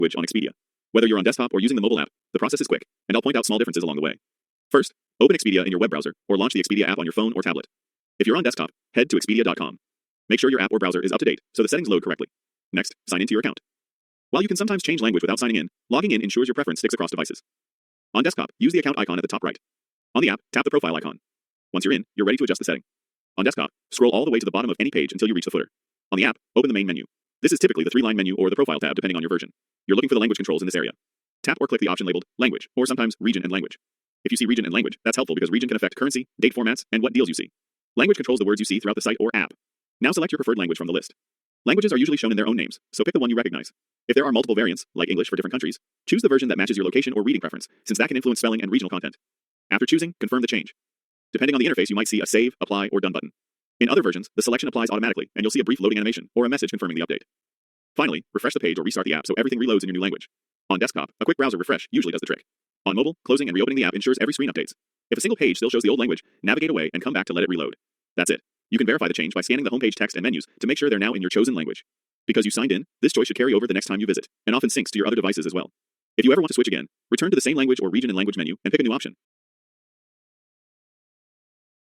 language on Expedia. Whether you're on desktop or using the mobile app, the process is quick, and I'll point out small differences along the way. First, open Expedia in your web browser or launch the Expedia app on your phone or tablet. If you're on desktop, head to expedia.com. Make sure your app or browser is up to date so the settings load correctly. Next, sign into your account. While you can sometimes change language without signing in, logging in ensures your preference sticks across devices. On desktop, use the account icon at the top right. On the app, tap the profile icon. Once you're in, you're ready to adjust the setting. On desktop, scroll all the way to the bottom of any page until you reach the footer. On the app, open the main menu. This is typically the 3-line menu or the profile tab depending on your version. You're looking for the language controls in this area. Tap or click the option labeled Language, or sometimes Region and Language. If you see Region and Language, that's helpful because region can affect currency, date formats, and what deals you see. Language controls the words you see throughout the site or app. Now select your preferred language from the list. Languages are usually shown in their own names, so pick the one you recognize. If there are multiple variants, like English for different countries, choose the version that matches your location or reading preference, since that can influence spelling and regional content. After choosing, confirm the change. Depending on the interface, you might see a Save, Apply, or Done button. In other versions, the selection applies automatically, and you'll see a brief loading animation or a message confirming the update. Finally, refresh the page or restart the app so everything reloads in your new language. On desktop, a quick browser refresh usually does the trick. On mobile, closing and reopening the app ensures every screen updates. If a single page still shows the old language, navigate away and come back to let it reload. That's it. You can verify the change by scanning the homepage text and menus to make sure they're now in your chosen language. Because you signed in, this choice should carry over the next time you visit, and often syncs to your other devices as well. If you ever want to switch again, return to the same language or region and language menu and pick a new option.